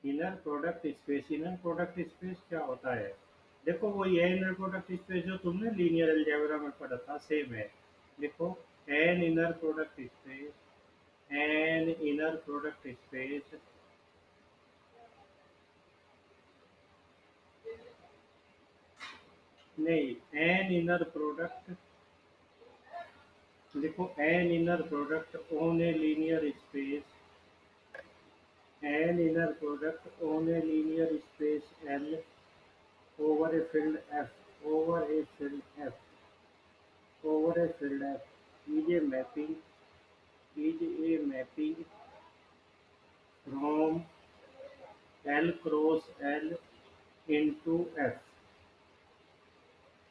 Inner product space क्या होता है? देखो वो ये इनर प्रोडक्ट स्पेस जो तुमने लीनियर अलजेब्रा में पढ़ा था सेम है। देखो an inner product space, an inner product space, नहीं, एन इनर प्रोडक्ट, देखो an inner product on a linear space, an inner product on a linear space L over a field F, over a field F, over a field F is a mapping from L cross L into F।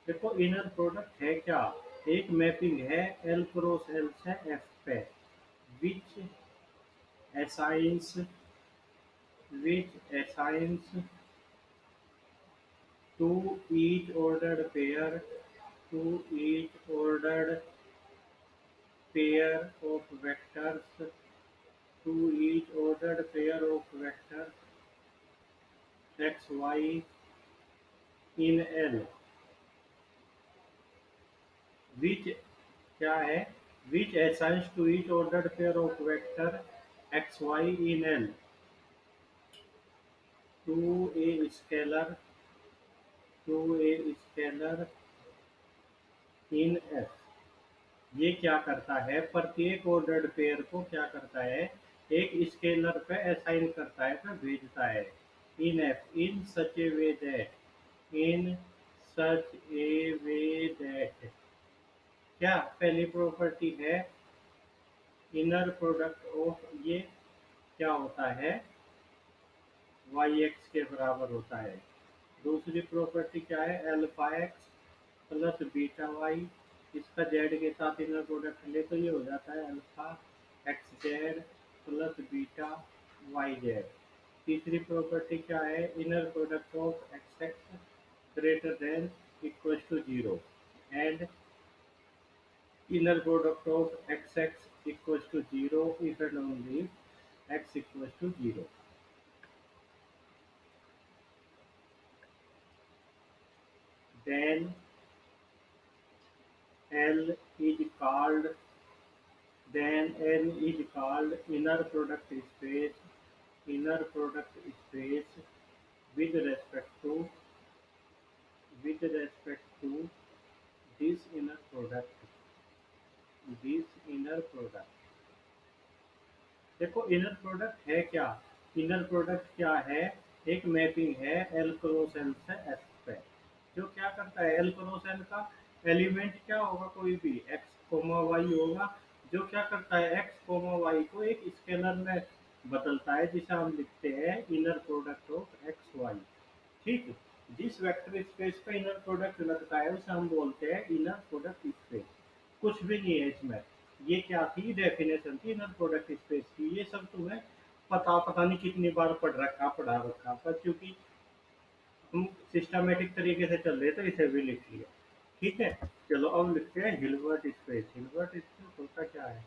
देखो inner product है क्या? एक mapping है L cross L से F पे, which assigns which assigns to each ordered pair to each ordered pair of vectors to each ordered pair of vectors x y in L, which क्या है? which assigns to each ordered pair of vector x y in L to a scalar in F। ये क्या करता है? प्रत्येक ordered pair को क्या करता है? एक स्केलर पे असाइन करता है, पे भेजता है। In F, in such A way that, क्या पहली प्रॉपर्टी है इनर प्रोडक्ट ऑफ ये क्या होता है? वाई एक्स के बराबर होता है। दूसरी प्रॉपर्टी क्या है? Alpha X plus beta Y, इसका जेड के साथ इनर प्रोडक्ट ले तो ये हो जाता है alpha X Z plus beta Y Z. तीसरी प्रॉपर्टी क्या है? Inner product of X X greater than equal to zero and inner product of x equals to 0 if and only x equals to 0, then L is called then N is called inner product space with respect to with respect to this inner product this inner product। देखो inner product है क्या? Inner product क्या है? एक mapping है L cross L से S पे। जो क्या करता है? एल क्रॉस एल का एलिमेंट क्या होगा? कोई भी एक्स कोमा वाई होगा। जो क्या करता है? एक्स कोमा वाई को एक स्केलर में बदलता है, जिसे हम लिखते हैं inner product of x Y. ठीक, जिस वेक्टर स्पेस पे इनर प्रोडक्ट लगता है उसे हम बोलते हैं इनर प्रोडक्ट स्पेस। कुछ भी नहीं है इसमें। ये क्या थी? डेफिनेशन थी इनर प्रोडक्ट स्पेस की। ये सब तुम्हें पता पता नहीं कितनी बार पढ़ा रखा था, क्योंकि हम सिस्टमेटिक तरीके से चल रहे तो इसे भी लिख लिया। ठीक है, चलो अब लिखते हैं हिल्बर्ट स्पेस। हिल्बर्ट स्पेस होता क्या है?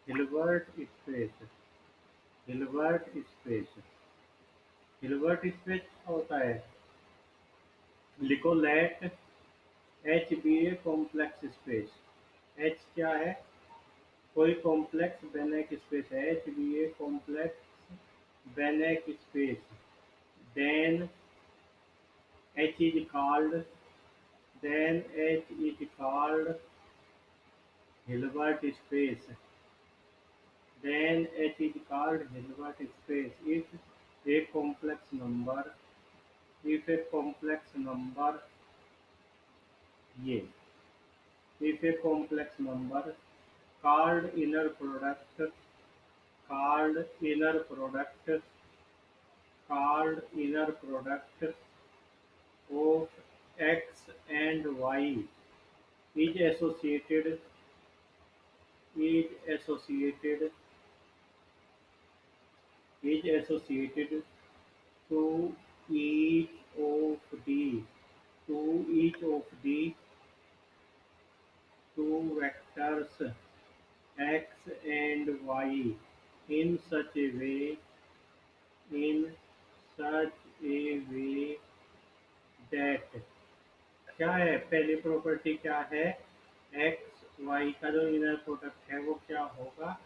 Hilbert space, Hilbert space, Hilbert space क्या होता है? लिखो let H be a complex space. H क्या है? कोई कॉम्प्लेक्स बेनेक स्पेस है, H be a complex Banach space. Then H is called then H is called Hilbert space. Then H is called Hilbert space if a complex number, if a complex number, ये if a complex number called inner product called inner product called inner product of x and y is associated is associated is associated to each of the each of the two vectors x and y in such a way in such a way that क्या है पहली property क्या है x Y का जो inner product है वो क्या होगा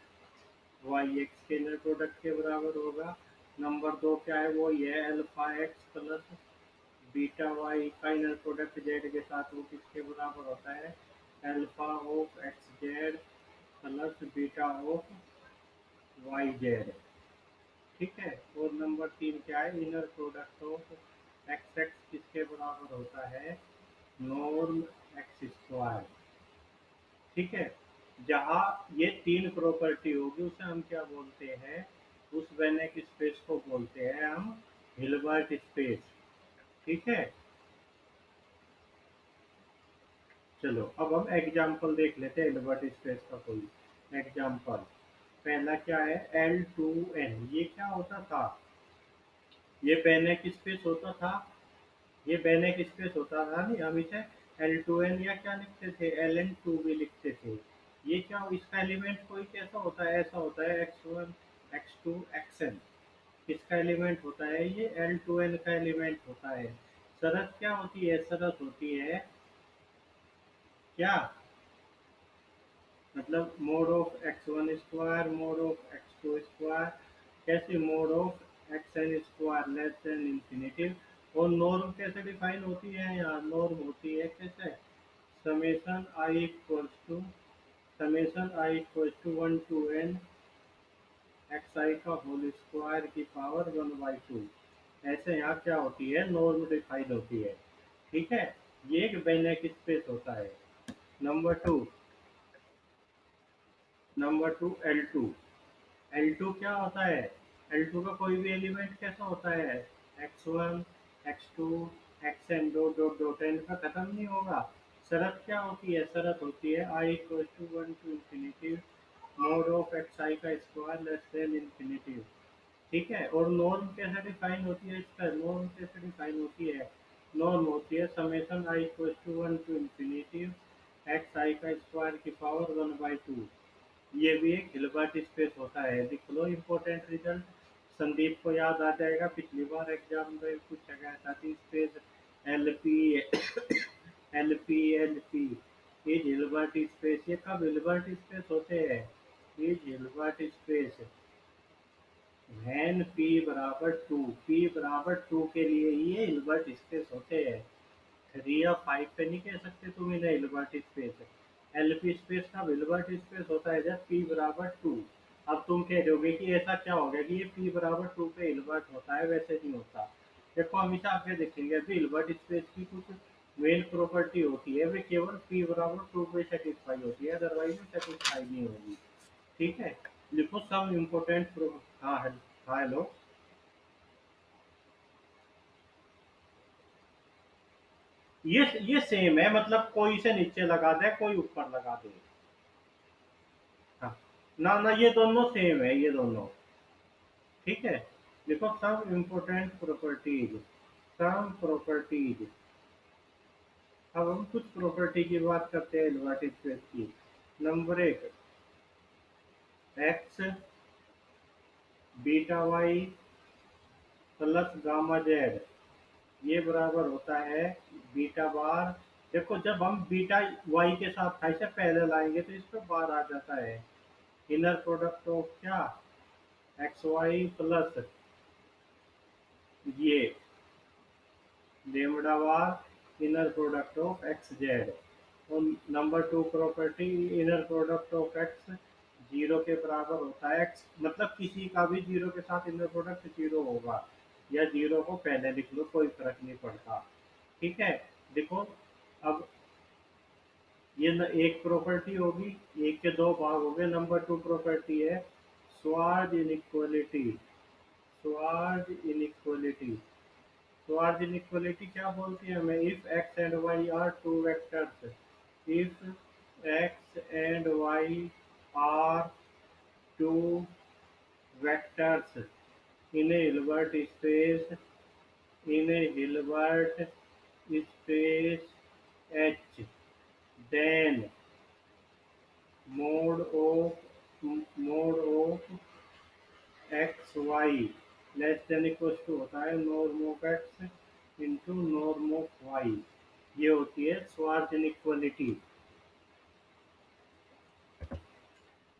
वाई एक्स के इनर प्रोडक्ट के बराबर होगा। नंबर दो क्या है वो ये alpha X plus beta Y का इनर प्रोडक्ट जेड के साथ वो किसके बराबर होता है alpha of x Z plus beta of Y Z. ठीक है। और नंबर तीन क्या है inner product of X X किसके बराबर होता है नॉर्म एक्स स्क्वायर। ठीक है। जहाँ ये तीन प्रॉपर्टी होगी उसे हम क्या बोलते हैं उस वेनेक स्पेस को बोलते हैं हम हिल्बर्ट स्पेस। ठीक है। चलो अब हम एग्जाम्पल देख लेते हैं हिल्बर्ट स्पेस का कोई एग्जाम्पल। पहला क्या है L2n ये क्या होता था ये वेनेक स्पेस होता था ये वेनेक स्पेस होता था नहीं हम इसे L2n या क्या लिखते थे Ln2 भी लिखते थे। ये क्या इसका एलिमेंट कोई कैसा होता है ऐसा होता है x1 x2 xn। किसका एलिमेंट होता है ये L2n का एलिमेंट होता है। शरत क्या होती है शरत होती है क्या मतलब mod of x1 square mod of x2 square कैसे mod of xn square less than infinitive. और नॉर्म कैसे डिफाइन होती है यहाँ नॉर्म होती है कैसे summation i equals to one to n x i का होल स्क्वायर की पावर 1/2। ऐसे यहाँ क्या होती है नॉर्म डिफाइन होती है। ठीक है। ये एक बेनेक स्पेस होता है। नंबर टू L2 L2 क्या होता है L2 का कोई भी एलिमेंट कैसा होता है x1 x2 xn dot dot dot N का खत्म नहीं होगा। शरत क्या होती है शरत होती है i equal to one to infinity mod of x i का स्क्वायर लेस देन इंफिनिटी। ठीक है। और नॉर्म कैसे डिफाइन होती है इसका नॉर्म कैसे डिफाइन होती है नॉर्म होती है summation i equal to one to infinity x i का स्क्वायर की पावर 1/2। ये भी एक हिल्बर्ट स्पेस होता है। देख लो इम्पोर्टेंट रिजल्ट संदीप को याद आ जाएगा पिछली बार एग्जाम में पूछा गया था कि space L P L P ये हिल्बर्ट स्पेस ये कब हिल्बर्ट स्पेस होते हैं ये हिल्बर्ट स्पेस वैन पी बराबर टू के लिए ये हिल्बर्ट स्पेस होते हैं। 3 या 5 पे नहीं कह सकते तुम इन्हें हिल्बर्ट स्पेस। एलपी स्पेस का हिल्बर्ट स्पेस होता है जब पी बराबर टू। अब तुम कह रहोगे कि ऐसा क्या हो गया कि ये पी बराबर टू पे हिल्बर्ट होता है वैसे नहीं होता। देखो हमेशा आगे देखेंगे अभी हिल्बर्ट स्पेस की कुछ मेन प्रॉपर्टी होती है वे केवल पी बराबर टू पे सेटिस्फाई होती है अदरवाइज सेटिस्फाई नहीं होगी। ठीक है। लिखो सम इम्पोर्टेंट हाँ हाँ हेलो। ये सेम है मतलब कोई से नीचे लगा दे कोई ऊपर लगा दे। हाँ ना ना ये दोनों सेम है ये दोनों। ठीक है। देखो some important properties some properties. अब हम कुछ प्रॉपर्टी की बात करते हैं इन्वर्टेड स्पेस की। नंबर एक X beta Y plus gamma Z ये बराबर होता है बीटा बार। देखो जब हम बीटा वाई के साथ था इसे पहले लाएंगे तो इस पर बार आ जाता है इनर प्रोडक्ट ऑफ क्या एक्स वाई प्लस ये lambda bar inner product of x z. और number two property inner product of x zero के बराबर होता है एक्स मतलब किसी का भी जीरो के साथ इनर प्रोडक्ट जीरो होगा या जीरो को पहले लिख लो कोई फर्क नहीं पड़ता। ठीक है। देखो अब ये एक प्रॉपर्टी होगी एक के दो भाग हो गए। नंबर टू प्रॉपर्टी है Schwarz inequality Schwarz inequality. Schwarz inequality क्या बोलती है हमें if X and Y are two vectors if X and Y are two vectors in a Hilbert space in a Hilbert space H then mode of x y less than equal to होता है norm of X into norm of Y. ये होती है Schwarz inequality.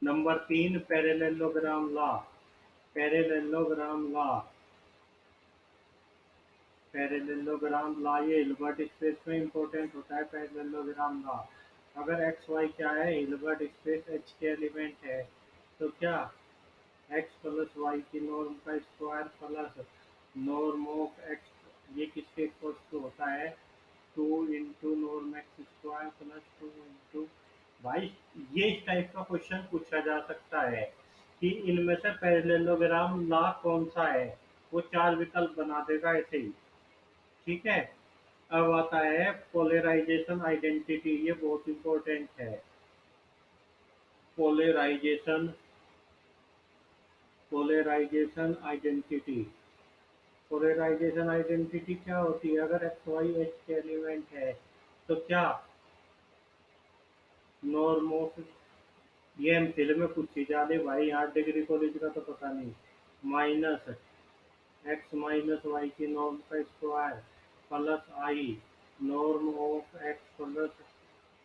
Number 3 parallelogram law. Parallelogram law. Parallelogram law ये Hilbert space में important होता है। Parallelogram law, अगर एक्स वाई क्या है, हिल्बर्ट स्पेस एच के एलिमेंट है, तो क्या एक्स प्लस वाई की नॉर्म का square plus norm of x, ये किसके इक्वल टू होता है, 2 × नॉर्म एक्स स्क्वायर प्लस 2 × भाई, ये इस टाइप का क्वेश्चन पूछा जा सकता है कि इनमें से पैरेललोग्राम लॉ कौन सा है। वो चार विकल्प बना देगा ऐसे ही। ठीक है। अब आता है पोलराइजेशन आइडेंटिटी, ये बहुत इंपॉर्टेंट है। Polarization polarization identity. Polarization identity क्या होती है, अगर एक्स वाई एच के एलिमेंट है, तो क्या नॉर्म ऑफ, ये एमसील में पूछी जा रही भाई, यहाँ डिग्री कॉलेज का तो पता नहीं, माइनस एक्स माइनस वाई की नॉर्म का square plus i norm of x plus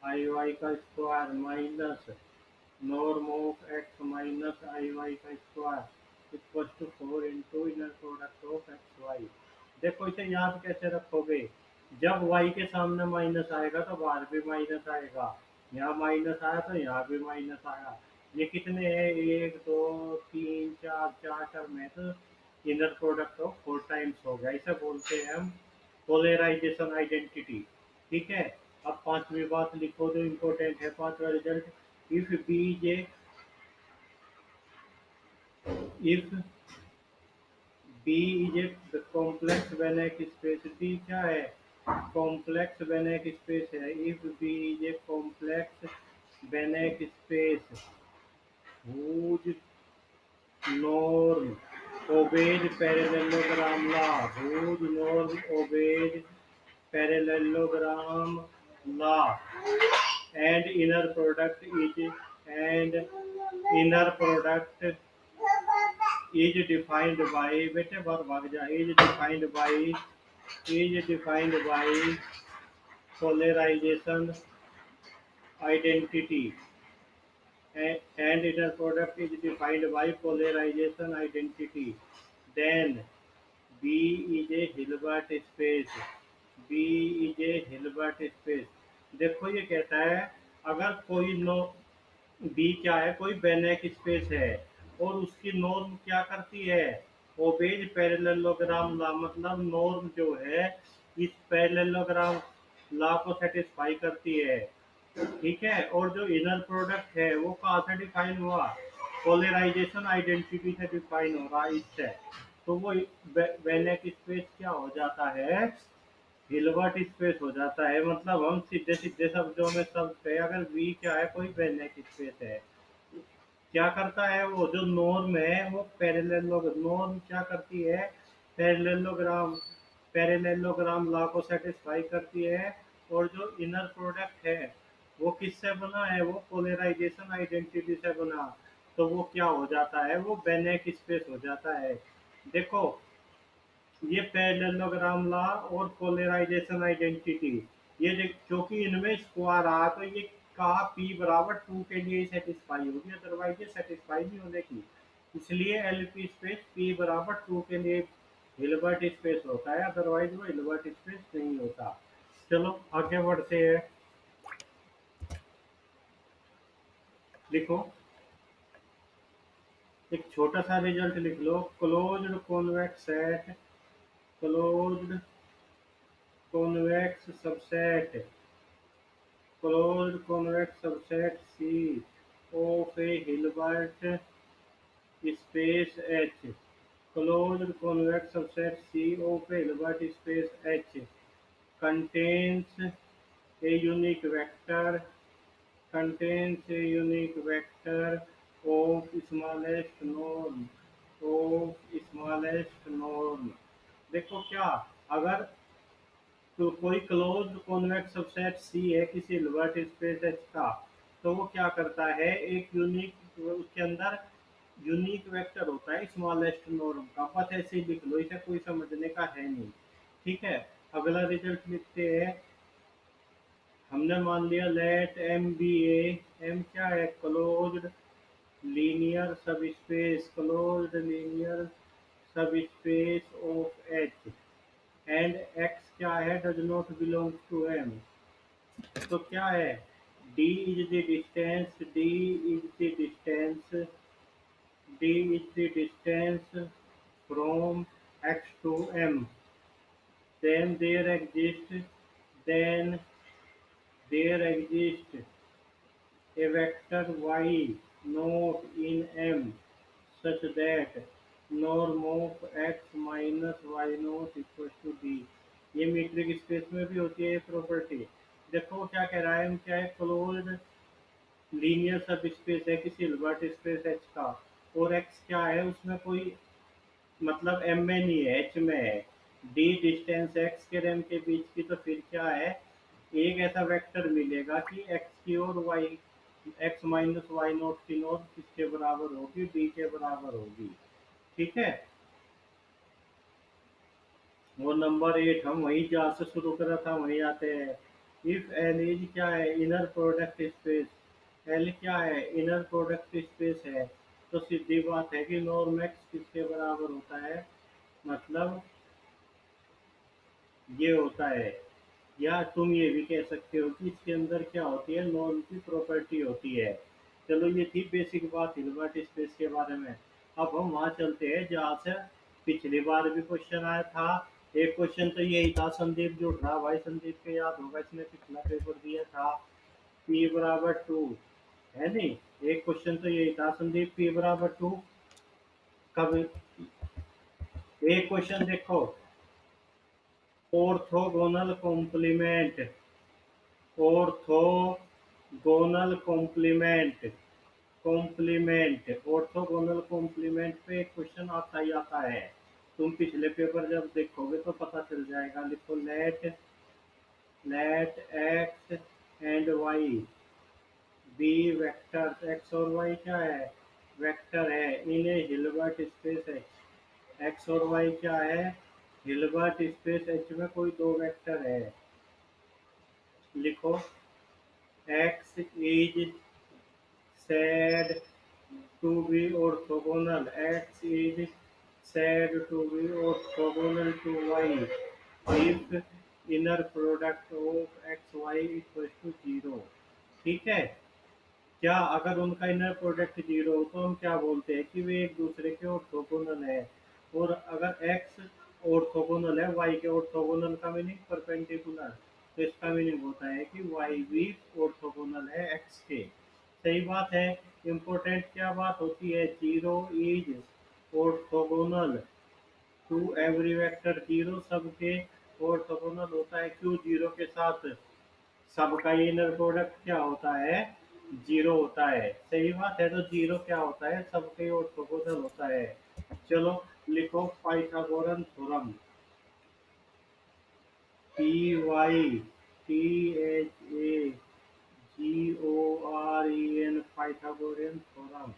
i y का square minus norm of x minus i y का square equal to 4 × inner product of x y. देखो इसे याद कैसे रखोगे, जब वाई के सामने माइनस आएगा तो बाहर भी माइनस आएगा, यहाँ माइनस आया तो यहाँ भी माइनस आया। ये कितने हैं, 1 2 3 4, चार टर्म है, तो इनर प्रोडक्ट ऑफ 4 टाइम्स हो गया। इसे बोलते हैं हम पोलराइजेशन आइडेंटिटी। ठीक है। अब पांचवी बात लिखो जो इम्पोर्टेंट है, पांचवा result, if B J, if B is a complex वेनेक स्पेस, बी क्या है, कॉम्प्लेक्स वेनेक स्पेस है। If B is a complex वेनेक space whose norm obeys parallelogram law, whose norm obeys parallelogram law, and inner product is defined by, बेटे बार भाग जा, is defined by polarization identity, and inner product is defined by polarization identity, then B is a Hilbert space, B is a Hilbert space। देखो ये कहता है, अगर कोई no, B क्या है, कोई बेनेक स्पेस है और उसकी नॉर्म क्या करती है, ओबेज पैरेललोग्राम लॉ, मतलब नॉर्म जो है इस पैरेललोग्राम लॉ को सेटिस्फाई करती है। ठीक है। और जो इनर प्रोडक्ट है वो कहाँ से डिफाइन हुआ, पोलराइजेशन आइडेंटिटी से डिफाइन हो रहा है इससे। तो वो वेनेक स्पेस क्या हो जाता है, हिल्बर्ट स्पेस हो जाता है। मतलब हम सीधे सीधे शब्दों में शब्द पे, अगर वी क्या है, कोई वेनेक स्पेस है, क्या करता है, वो जो नॉर्म है वो नॉर्म क्या करती है, पैरेललोग्राम पैरेललोग्राम लॉ को सेटिस्फाई करती है। और जो इनर प्रोडक्ट है वो किससे बना है, वो पोलराइजेशन आइडेंटिटी से बना, तो वो क्या हो जाता है, वो बेनेक स्पेस हो जाता है। देखो ये पैरेललोग्राम लॉ और पोलराइजेशन आइडेंटिटी, ये क्योंकि इनमें स्क्वायर आ, तो ये कहा पी बराबर 2 के लिए सेटिस्फाई होगी, अदरवाइज ये सेटिस्फाई नहीं होगी। इसलिए एल पी स्पेस पी बराबर 2 के लिए हिल्बर्ट स्पेस होता है, अदरवाइज वो हिल्बर्ट स्पेस नहीं होता। चलो आगे बढ़ते हैं। लिखो, एक छोटा सा रिजल्ट लिख लो, closed convex set, closed convex subset, closed convex subset C of a Hilbert space H, closed convex subset C of a Hilbert space H contains a unique vector, contains a unique vector of smallest norm, of smallest norm। देखो क्या, अगर तो कोई closed convex subset सी है किसी Hilbert space H का, तो वो क्या करता है, एक यूनिक, उसके अंदर यूनिक वेक्टर होता है स्मॉलेस्ट नॉर्म का, बस ऐसे ही लिख लो, इसे कोई समझने का है नहीं। ठीक है, अगला रिजल्ट लिखते हैं। हमने मान लिया लेट एम बी एम क्या है, closed linear subspace, closed linear subspace of H, and X क्या है, does not belong to M. तो क्या है, D is the distance, is the distance D is the distance from X to M, then there exists then there exists a vector y not in M such that norm of x minus y naught equals to d। ये metric space में भी होती है ये property. देखो क्या कह रहा है, हम क्या है, क्लोज्ड लीनियर सब स्पेस है किसी हिल्बर्ट स्पेस एच का, और एक्स क्या है उसमें कोई मतलब एम में नहीं है, एच में है। डी डिस्टेंस एक्स के एम के बीच की, तो फिर क्या है, एक ऐसा वेक्टर मिलेगा कि एक्स की और वाई, एक्स माइनस वाई नोट की नोट किसके बराबर होगी, डी के बराबर होगी। ठीक है, वो नंबर 8 हम वही जहाँ से शुरू करा था वहीं आते हैं। इफ एल इज क्या है, इनर प्रोडक्ट स्पेस, एल क्या है, इनर प्रोडक्ट स्पेस है, तो सीधी बात है कि नॉर्म एक्स किसके बराबर होता है, मतलब ये होता है। या तुम ये भी कह सकते हो कि इसके अंदर क्या होती है, नॉर्म की प्रॉपर्टी होती है। चलो ये थी बेसिक बात हिल्बर्ट स्पेस के बारे में। अब हम वहां चलते हैं जहाँ से पिछली बार भी क्वेश्चन आया था। एक क्वेश्चन तो यही था, संदीप जो था भाई, संदीप के याद होगा, इसने पिछला पेपर दिया था पी बराबर टू, है नहीं। एक क्वेश्चन तो यही था संदीप, पी बराबर टू। कब, एक क्वेश्चन देखो, orthogonal complement, orthogonal complement, orthogonal complement पे एक क्वेश्चन आता ही आता है। तुम पिछले पेपर जब देखोगे तो पता चल जाएगा। लिखो let let X and Y be vectors, X और वाई क्या है, वेक्टर है in a Hilbert space H. X और वाई क्या है, हिल्बर्ट स्पेस एच में कोई दो वेक्टर है। लिखो x is said to be orthogonal, x is said to be orthogonal to y if inner product of x y equals to 0। ठीक है, क्या अगर उनका इनर प्रोडक्ट 0 हो तो हम क्या बोलते हैं कि वे एक दूसरे के ऑर्थोगोनल है। और अगर x ऑर्थोगोनल है y के, ऑर्थोगोनल का मीनिंग परपेंडिकुलर, तो इसका मीनिंग होता है कि y भी ऑर्थोगोनल है x के। सही बात है। इम्पोर्टेंट क्या बात होती है, 0 is orthogonal to every vector, 0 सबके ऑर्थोगोनल होता है। क्यों, 0 के साथ सबका इनर प्रोडक्ट क्या होता है, 0 होता है। सही बात है, तो 0 क्या होता है, सबके ऑर्थोगोनल होता है। चलो लिखो Pythagorean theorem, P Y T H A G O R E N, Pythagorean theorem.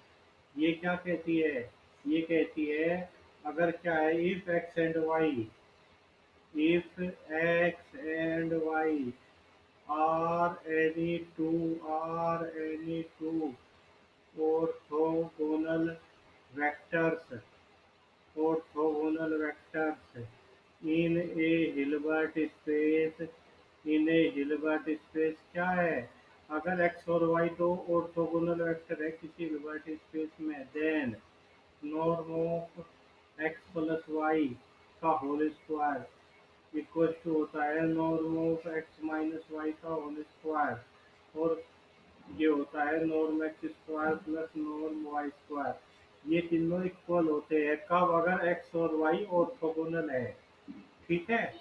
ये क्या कहती है, ये कहती है अगर क्या है, if X and Y, if X and Y are any two orthogonal vectors, orthogonal vectors in a Hilbert space, in a Hilbert space क्या है, अगर एक्स और वाई दो ऑर्थोगोनल वेक्टर है किसी हिल्बर्ट स्पेस में, then norm of x plus Y का whole square equal to होता है norm of x minus Y का होल स्क्वायर, और ये होता है norm X square plus norm Y square. ये तीनों इक्वल होते हैं कब, अगर एक्स और वाई ऑर्थोगोनल है। ठीक है,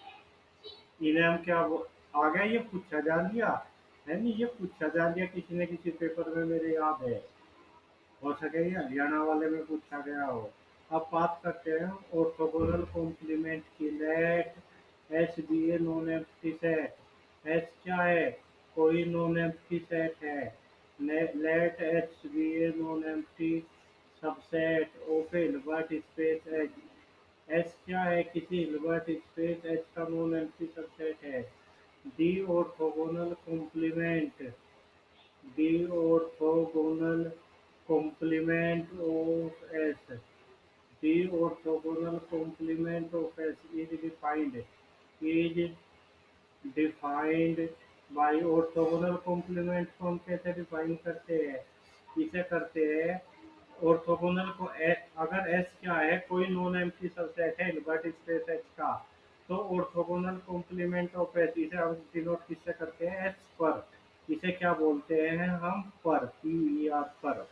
इन्हें हम क्या आ गया, ये पूछा जा लिया है नहीं, ये पूछा जा लिया किसी न किसी पेपर में, मेरे याद है। हो सके ये हरियाणा वाले में पूछा गया हो। अब बात करते हैं ऑर्थोगोनल कॉम्प्लीमेंट की। Let S be a non empty set, S क्या है, कोई नॉन एम्प्टी सेट है। Let H be a non empty subset of a Hilbert space H. H क्या है? किसी हिल्बर्ट स्पेस एच का नॉन एम्प्टी सबसेट है। The orthogonal complement, the orthogonal complement of S, the orthogonal complement of S is defined by orthogonal complement को हम कैसे define करते हैं? इसे करते हैं ऑर्थोगोनल को अगर एस क्या है? कोई नॉन एम्प्टी सबसेट है हिल्बर्ट स्पेस एच का, तो ऑर्थोगोनल कॉम्प्लीमेंट ऑफ एच इसे हम डिनोट किससे करते हैं? एच पर। इसे क्या बोलते हैं हम? पर, पी ई आर पर।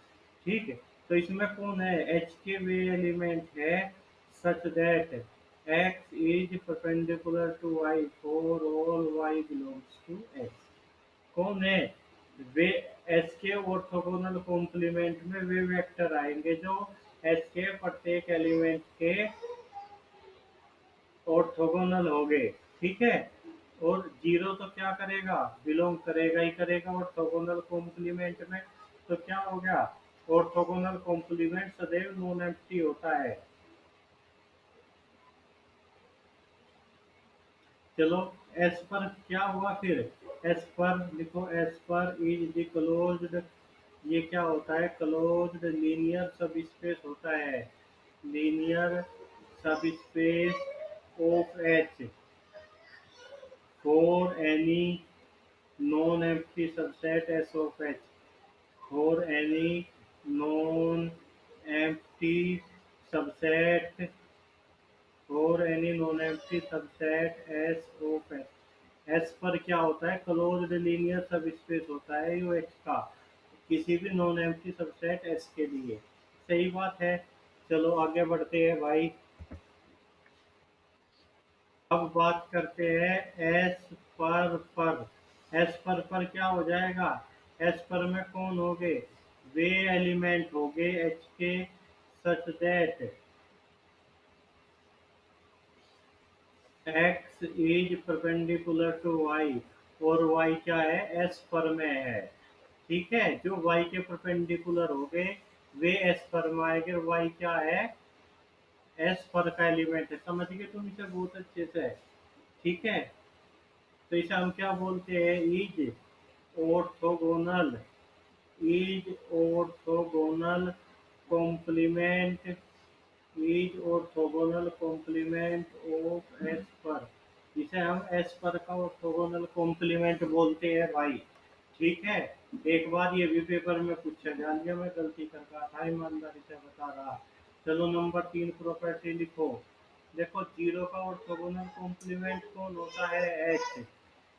ठीक है, तो इसमें कौन है? एच के वे एलिमेंट है such that x is perpendicular to y for all y belongs to x। कौन है? वे एस के ऑर्थोगोनल कॉम्प्लीमेंट में वे वेक्टर आएंगे जो एस के प्रत्येक एलिमेंट के ऑर्थोगोनल हो गए। ठीक है, और जीरो तो क्या करेगा? बिलोंग करेगा ही करेगा ऑर्थोगोनल कॉम्प्लीमेंट में। तो क्या हो गया? ऑर्थोगोनल कॉम्प्लीमेंट सदैव नॉन एम्प्टी होता है। चलो, एस पर क्या हुआ फिर? एस पर लिखो, एस पर इज द क्लोज्ड, ये क्या होता है? क्लोज्ड लीनियर सब स्पेस होता है। Linear subspace of H for any non empty subset S of H, for any non empty subset, और any non empty subset S of H. S पर क्या होता है? क्लोज्ड लीनियर सब space होता है यू एच का, किसी भी नॉन एम्प्टी सबसेट एस के लिए। सही बात है। चलो आगे बढ़ते हैं भाई। अब बात करते हैं एस पर। एस पर क्या हो जाएगा? एस पर में कौन हो गए? वे एलिमेंट हो गए एच के such that X is perpendicular to Y, और वाई क्या है? एस पर में है। ठीक है, जो वाई के परपेंडिकुलर हो गए वे एस पर में आएंगे। वाई क्या है? एस पर का एलिमेंट है। समझ गए तुम इसे बहुत अच्छे से? ठीक है, तो इसे हम क्या बोलते हैं? Is orthogonal, is orthogonal complement, is orthogonal complement of S पर। इसे हम एस पर का ऑर्थोगोनल कॉम्प्लीमेंट बोलते हैं भाई। ठीक है, एक बार ये भी पेपर में पूछा जा लिया, मैं गलती कर रहा था, ईमानदारी से बता रहा। चलो नंबर 3 प्रॉपर्टी लिखो। देखो, जीरो का ऑर्थोगोनल कॉम्प्लीमेंट कौन होता है? एच।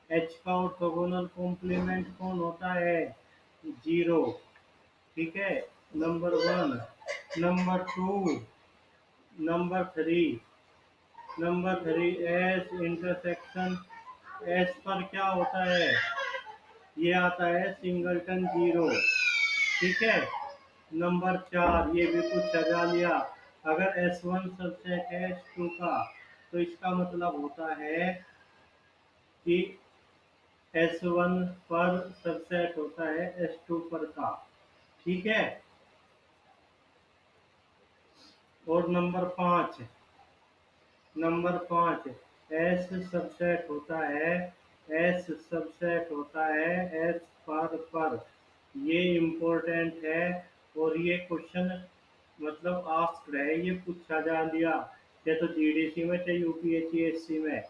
एच का ऑर्थोगोनल कॉम्प्लीमेंट कौन होता है? जीरो। ठीक है, number 1। Number 2, number 3 S intersection S पर क्या होता है? ये आता है सिंगलटन जीरो। ठीक है, नंबर 4 ये भी कुछ सजा लिया। अगर S1 सबसेट है S2 का, तो इसका मतलब होता है कि S1 पर सबसेट होता है S2 पर का। ठीक है, और नंबर 5 एस सबसेट होता है, एस सबसेट होता है एस पर। ये इम्पोर्टेंट है, और ये क्वेश्चन मतलब आस्क्ड है, ये पूछा जा लिया, चाहे तो जीडीसी में चाहे यूपीएससी में।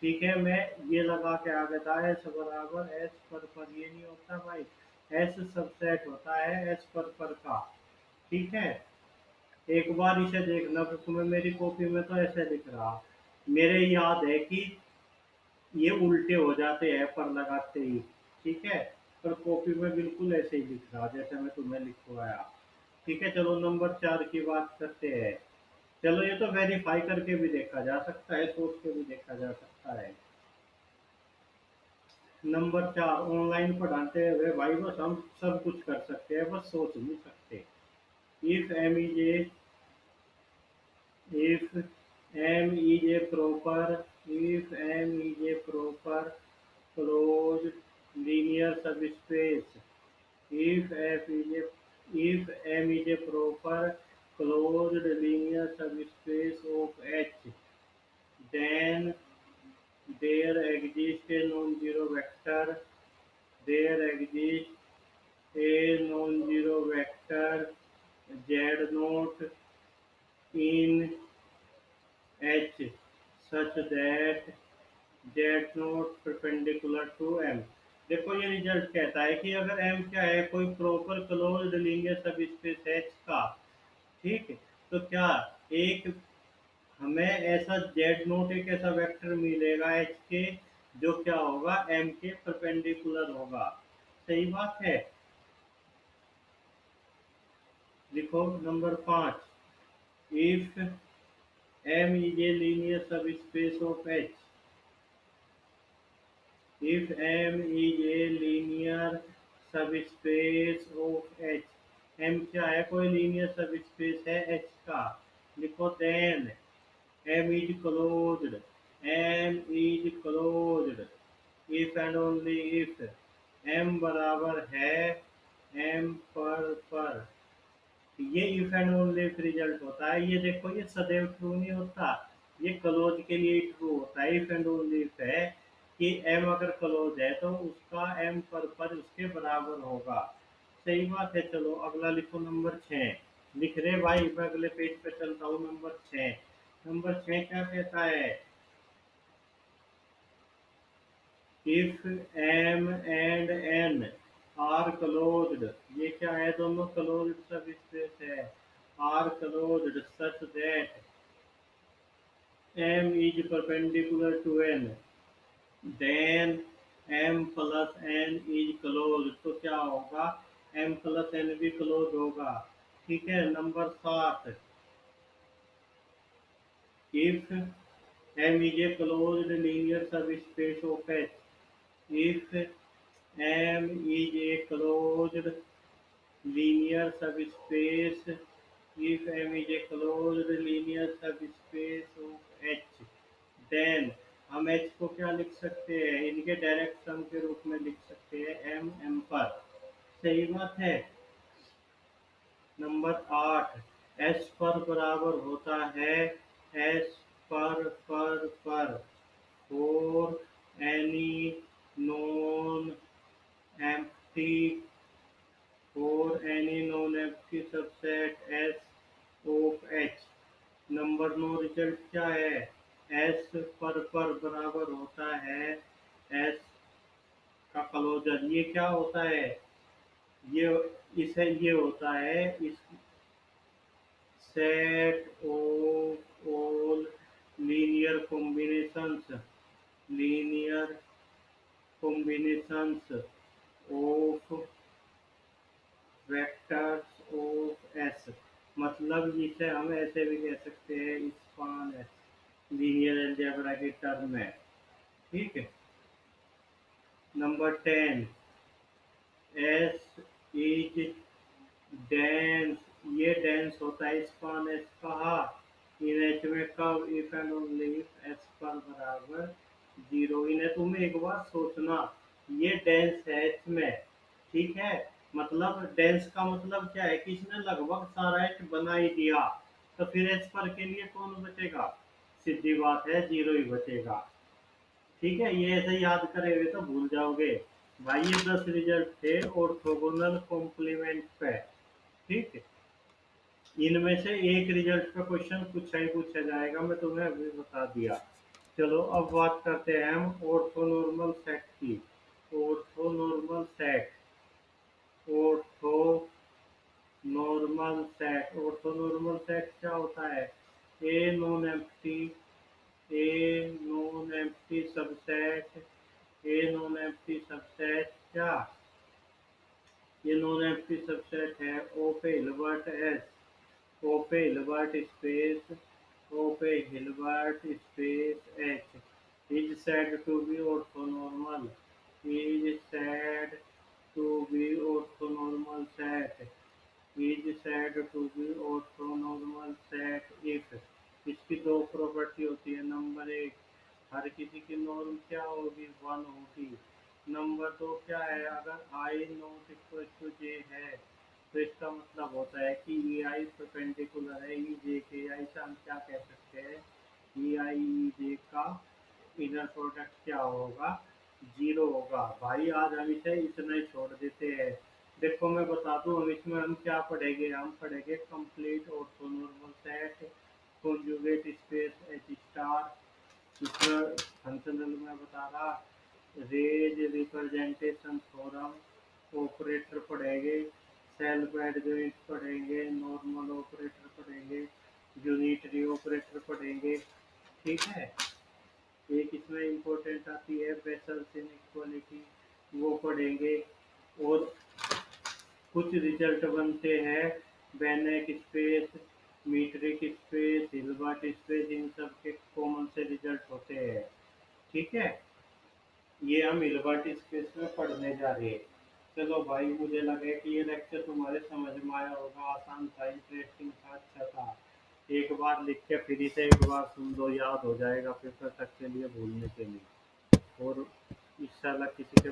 ठीक है, मैं ये लगा के आ गया था एस बराबर एस पर ये नहीं होता भाई। एस सबसेट होता है एस पर का। ठीक है, एक बार इसे देखना, तो तुम्हें मेरी कॉपी में तो ऐसे लिख रहा, मेरे याद है कि ये उल्टे हो जाते हैं पर लगाते ही। ठीक है, पर कॉपी में बिल्कुल ऐसे ही लिख रहा जैसे मैं तुम्हें लिखवाया। ठीक है, चलो नंबर 4 की बात करते हैं। चलो, ये तो वेरीफाई करके भी देखा जा सकता है, सोच के भी देखा जा सकता है। नंबर 4, ऑनलाइन पढ़ाते हुए भाई बस हम सब कुछ कर सकते हैं, बस सोच नहीं सकते। If M is a if M is a proper, if M is a proper closed linear subspace, if F is a if M is a proper H such that Z not perpendicular to M. देखो ये result कहता है कि अगर M क्या है, कोई proper closed linear सब स्पेस एच का, ठीक है, तो क्या एक हमें ऐसा जेड नोट एक ऐसा वेक्टर मिलेगा एच के जो क्या होगा, एम के परपेंडिकुलर होगा। सही बात है। लिखो number 5, if M is a linear subspace of H, if M is a linear subspace of H, M क्या है, कोई लीनियर सबस्पेस है H का, लिखो then M is closed, M is closed if and only if M बराबर है M पर ये if and only if result होता है। ये देखो ये सदैव ट्रू नहीं होता, ये क्लोज के लिए ट्रू होता है। इफ एंड ओनली इफ है कि एम अगर क्लोज है तो उसका एम पर उसके बराबर होगा। सही बात है। चलो अगला लिखो नंबर 6। लिख रहे भाई, मैं अगले पेज पे चलता हूँ। नंबर 6, नंबर 6 क्या कहता है, if M and N are closed, ये क्या है, दोनों क्लोज्ड सब स्पेस है, are closed such that M is perpendicular to N, then M plus N is close, तो क्या होगा, एम प्लस एन भी क्लोज होगा। ठीक है। Number 7, if M is a closed linear subspace of H, if M is a closed linear subspace, if M is a closed linear subspace of H, then हम H को क्या लिख सकते हैं, इनके डायरेक्ट सम के रूप में लिख सकते हैं, M M पर। सही बात है। नंबर 8, S पर बराबर होता है S पर for any known empty non-empty subset S of H। Number 9 result क्या है, S पर बराबर होता है S का क्लोजर। ये क्या होता है, ये इसे ये होता है इस set of all linear combinations, linear combinations of vectors of S. मतलब इसे हम ऐसे भी कह सकते हैं, स्पान एस लीनियर अलजेब्रा की टर्म में। ठीक है। नंबर 10, एस इज डेंस, ये डेंस होता है स्पान एस कहा इन एच में कब, if and only if S पर बराबर 0। इन्हें तुम्हें एक बार सोचना, ये डेंस है एच में, ठीक है। मतलब डेंस का मतलब क्या है कि इसने लगभग सारा एच बना ही दिया, तो फिर एच पर के लिए कौन बचेगा, सीधी बात है 0 ही बचेगा। ठीक है। ये ऐसे याद करेंगे तो भूल जाओगे। भाई ये 10 रिजल्ट थे ऑर्थोगोनल कॉम्प्लीमेंट पे। ठीक है। इनमें से एक रिजल्ट पे क्वेश्चन पूछा ही पूछा जाएगा, मैं तुम्हें अभी बता दिया। चलो अब बात करते हैं हम ऑर्थोनॉर्मल सेट की। Orthonormal set, ortho normal set, orthonormal set क्या होता है, ए नॉन एम्प्टी, ए नॉन एम्प्टी सबसेट, ए नॉन एम्प्टी सबसेट क्या, ये नॉन एम्प्टी सबसेट है ओ पे हिल्बर्ट एस, ओ पे हिल्बर्ट स्पेस, ओ पे Hilbert space H is said to be orthonormal, is said to be orthonormal set, is said to be orthonormal set if. इसकी दो property होती है। नंबर 1, हर किसी की नॉर्म क्या होगी, 1 होगी। नंबर 2 क्या है, अगर आई नॉट इक्वल टू जे है तो इसका मतलब होता है कि ई आई परपेंडिकुलर है ई जे के। आई से हम क्या कह सकते हैं, ई आई ई जे का इनर प्रोडक्ट क्या होगा, 0 होगा। भाई आज हम इसे इतना ही छोड़ देते हैं। देखो मैं बता दूं, हम इसमें हम क्या पढ़ेंगे, हम पढ़ेंगे complete orthonormal set, conjugate space H Riesz representation theorem, operator पढ़ेंगे, सेल्फ एडजॉइंट पढ़ेंगे, नॉर्मल ऑपरेटर पढ़ेंगे, यूनिटरी ऑपरेटर पढ़ेंगे। ठीक है। एक इसमें इम्पोर्टेंट आती है बेसल्स इनइक्वालिटी, वो पढ़ेंगे। और कुछ रिजल्ट बनते हैं, Banach space, metric space, Hilbert space, इन सब के कॉमन से रिजल्ट होते हैं। ठीक है। ये हम हिल्बर्ट स्पेस में पढ़ने जा रहे हैं। चलो भाई, मुझे लगे कि ये लेक्चर तुम्हारे समझ में आया होगा, आसान था, इंटरेस्टिंग था, अच्छा था। एक बार लिख के फिर से एक बार सुन दो, याद हो जाएगा पेपर तक के लिए भूलने के लिए। और इंशाल्लाह किसी के